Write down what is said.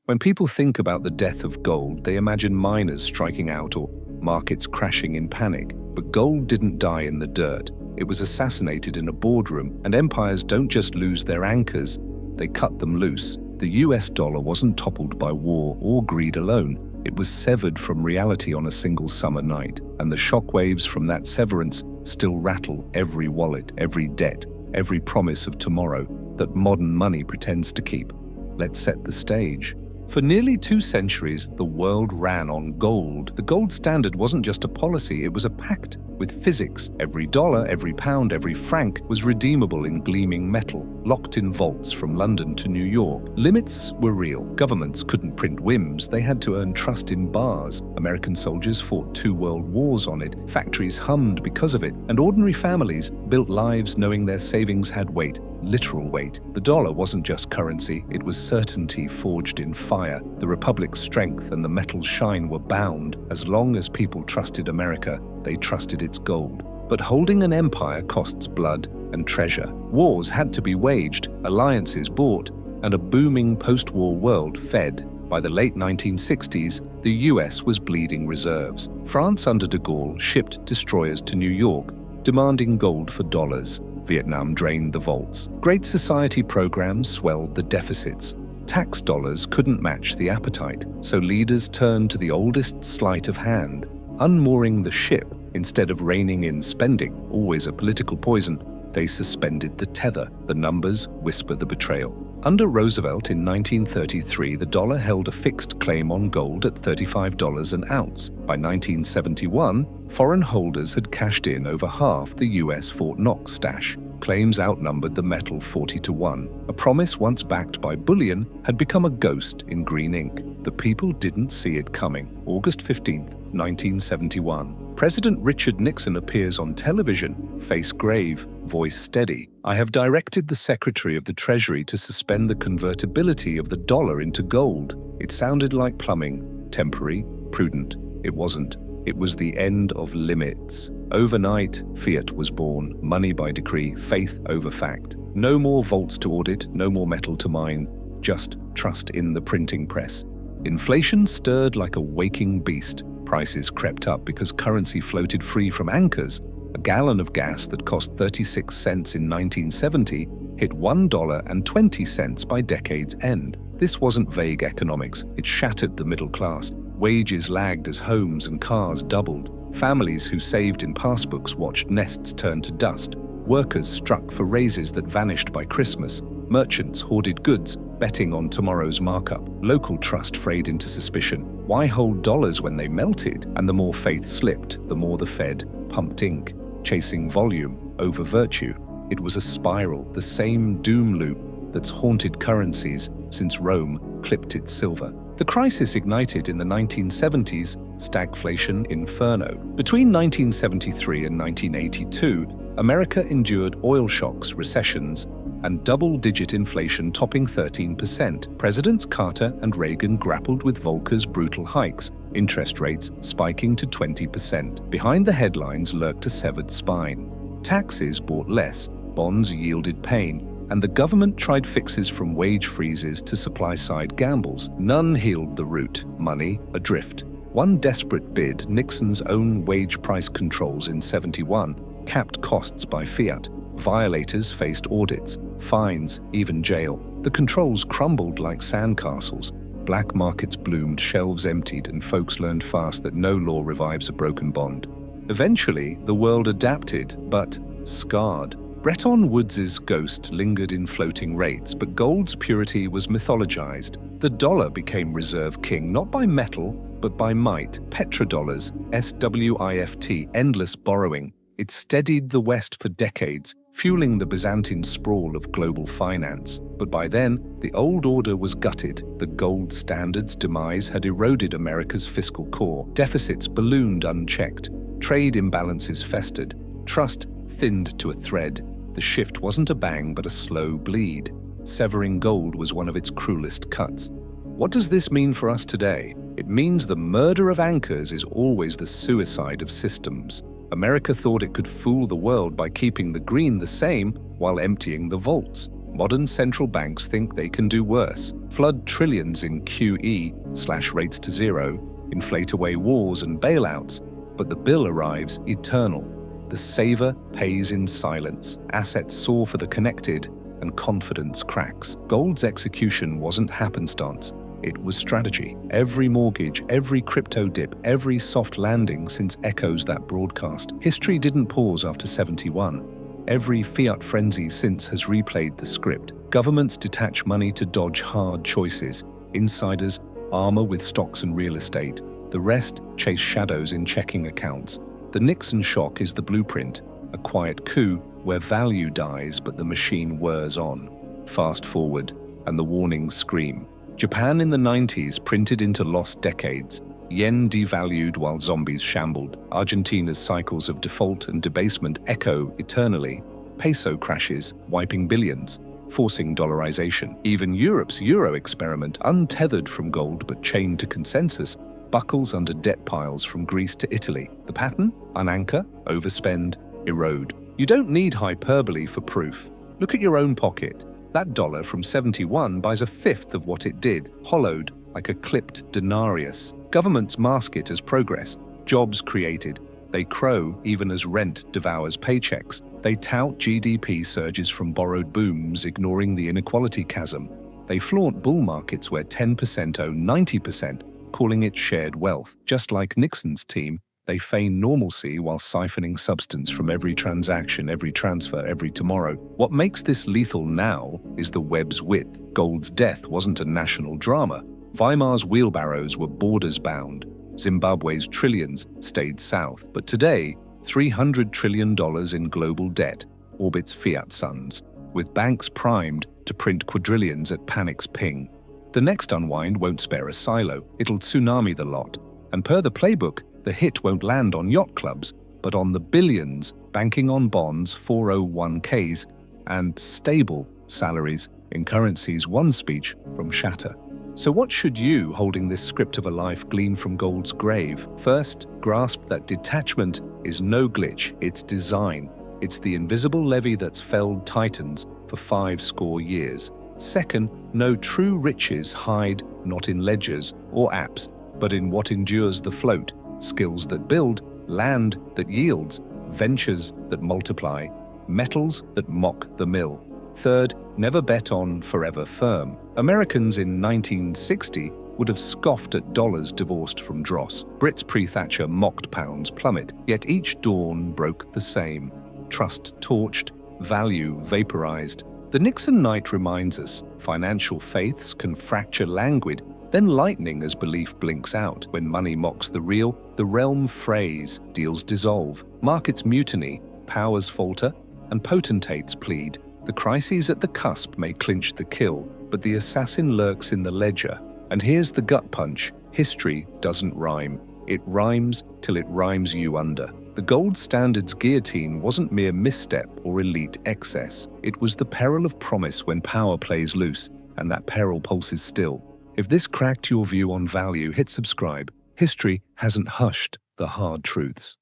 When people think about the death of gold, they imagine miners striking out or markets crashing in panic. But gold didn't die in the dirt. It was assassinated in a boardroom, and empires don't just lose their anchors, they cut them loose. The US dollar wasn't toppled by war or greed alone. It was severed from reality on a single summer night, and the shockwaves from that severance still rattle every wallet, every debt, every promise of tomorrow that modern money pretends to keep. Let's set the stage. For nearly 2 centuries, the world ran on gold. The gold standard wasn't just a policy, it was a pact with physics. Every dollar, every pound, every franc was redeemable in gleaming metal, locked in vaults from London to New York. Limits were real. Governments couldn't print whims, they had to earn trust in bars. American soldiers fought 2 world wars on it, factories hummed because of it, and ordinary families built lives knowing their savings had weight. Literal weight. The dollar wasn't just currency, it was certainty forged in fire. The republic's strength and the metal's shine were bound. As long as people trusted America, they trusted its gold. But holding an empire costs blood and treasure. Wars had to be waged, alliances bought, and a booming post-war world fed. By the late 1960s, the US was bleeding reserves. France under de Gaulle shipped destroyers to New York, demanding gold for dollars. Vietnam drained the vaults. Great Society programs swelled the deficits. Tax dollars couldn't match the appetite, so leaders turned to the oldest sleight of hand, unmooring the ship. Instead of reining in spending, always a political poison, they suspended the tether. The numbers whisper the betrayal. Under Roosevelt in 1933, the dollar held a fixed claim on gold at $35 an ounce. By 1971, foreign holders had cashed in over half the US Fort Knox stash. Claims outnumbered the metal 40-1. A promise once backed by bullion had become a ghost in green ink. The people didn't see it coming. August 15, 1971. President Richard Nixon appears on television, face grave, voice steady. "I have directed the Secretary of the Treasury to suspend the convertibility of the dollar into gold." It sounded like plumbing, temporary, prudent. It wasn't. It was the end of limits. Overnight, fiat was born, money by decree, faith over fact. No more vaults to audit, no more metal to mine, just trust in the printing press. Inflation stirred like a waking beast. Prices crept up because currency floated free from anchors. A gallon of gas that cost 36 cents in 1970 hit $1.20 by decade's end. This wasn't vague economics, it shattered the middle class. Wages lagged as homes and cars doubled. Families who saved in passbooks watched nests turn to dust. Workers struck for raises that vanished by Christmas. Merchants hoarded goods, betting on tomorrow's markup. Local trust frayed into suspicion. Why hold dollars when they melted? And the more faith slipped, the more the Fed pumped ink, chasing volume over virtue. It was a spiral, the same doom loop that's haunted currencies since Rome clipped its silver. The crisis ignited in the 1970s, stagflation inferno. Between 1973 and 1982, America endured oil shocks, recessions, and double-digit inflation topping 13%. Presidents Carter and Reagan grappled with Volcker's brutal hikes, interest rates spiking to 20%. Behind the headlines lurked a severed spine. Taxes bought less, bonds yielded pain, and the government tried fixes from wage freezes to supply-side gambles. None healed the root, money adrift. One desperate bid, Nixon's own wage price controls in '71, capped costs by fiat. Violators faced audits, fines, even jail. The controls crumbled like sandcastles. Black markets bloomed, shelves emptied, and folks learned fast that no law revives a broken bond. Eventually, the world adapted, but scarred. Bretton Woods' ghost lingered in floating rates, but gold's purity was mythologized. The dollar became reserve king, not by metal, but by might. Petrodollars, SWIFT, endless borrowing. It steadied the West for decades, fueling the Byzantine sprawl of global finance. But by then, the old order was gutted. The gold standard's demise had eroded America's fiscal core. Deficits ballooned unchecked. Trade imbalances festered. Trust thinned to a thread. The shift wasn't a bang, but a slow bleed. Severing gold was one of its cruelest cuts. What does this mean for us today? It means the murder of anchors is always the suicide of systems. America thought it could fool the world by keeping the green the same while emptying the vaults. Modern central banks think they can do worse. flood trillions in QE/rates to zero, inflate away wars and bailouts, but the bill arrives eternal. The saver pays in silence, assets soar for the connected, and confidence cracks. Gold's execution wasn't happenstance. It was strategy. Every mortgage, every crypto dip, every soft landing since echoes that broadcast. History didn't pause after 71. Every fiat frenzy since has replayed the script. Governments detach money to dodge hard choices. Insiders armor with stocks and real estate. The rest chase shadows in checking accounts. The Nixon shock is the blueprint, a quiet coup where value dies but the machine whirs on. Fast forward, and the warnings scream. Japan in the 90s printed into lost decades. Yen devalued while zombies shambled. Argentina's cycles of default and debasement echo eternally. Peso crashes, wiping billions, forcing dollarization. Even Europe's euro experiment, untethered from gold but chained to consensus, buckles under debt piles from Greece to Italy. The pattern? Unanchor, overspend, erode. You don't need hyperbole for proof. Look at your own pocket. That dollar from 71 buys a fifth of what it did, hollowed like a clipped denarius. Governments mask it as progress, jobs created. They crow even as rent devours paychecks. They tout GDP surges from borrowed booms, ignoring the inequality chasm. They flaunt bull markets where 10% own 90%, calling it shared wealth. Just like Nixon's team, they feign normalcy while siphoning substance from every transaction, every transfer, every tomorrow. What makes this lethal now is the web's width. Gold's death wasn't a national drama. Weimar's wheelbarrows were borders bound. Zimbabwe's trillions stayed south. But today, $300 trillion in global debt orbits fiat suns, with banks primed to print quadrillions at panic's ping. The next unwind won't spare a silo. It'll tsunami the lot. And per the playbook, the hit won't land on yacht clubs, but on the billions banking on bonds, 401ks, and stable salaries in currencies one speech from shatter. So what should you, holding this script of a life, glean from gold's grave? First, grasp that detachment is no glitch, it's design. It's the invisible levee that's felled titans for 50 years. Second, know true riches hide not in ledgers or apps, but in what endures the float. Skills that build, land that yields, ventures that multiply, metals that mock the mill. Third, never bet on forever firm. Americans in 1960 would have scoffed at dollars divorced from dross. Brits pre-Thatcher mocked pounds plummet, yet each dawn broke the same. Trust torched, value vaporized. The Nixon night reminds us, financial faiths can fracture languid, then lightning as belief blinks out. When money mocks the real, the realm frays, deals dissolve, markets mutiny, powers falter, and potentates plead. The crises at the cusp may clinch the kill, but the assassin lurks in the ledger. And here's the gut punch: history doesn't rhyme. It rhymes till it rhymes you under. The gold standard's guillotine wasn't mere misstep or elite excess. It was the peril of promise when power plays loose, and that peril pulses still. If this cracked your view on value, hit subscribe. History hasn't hushed the hard truths.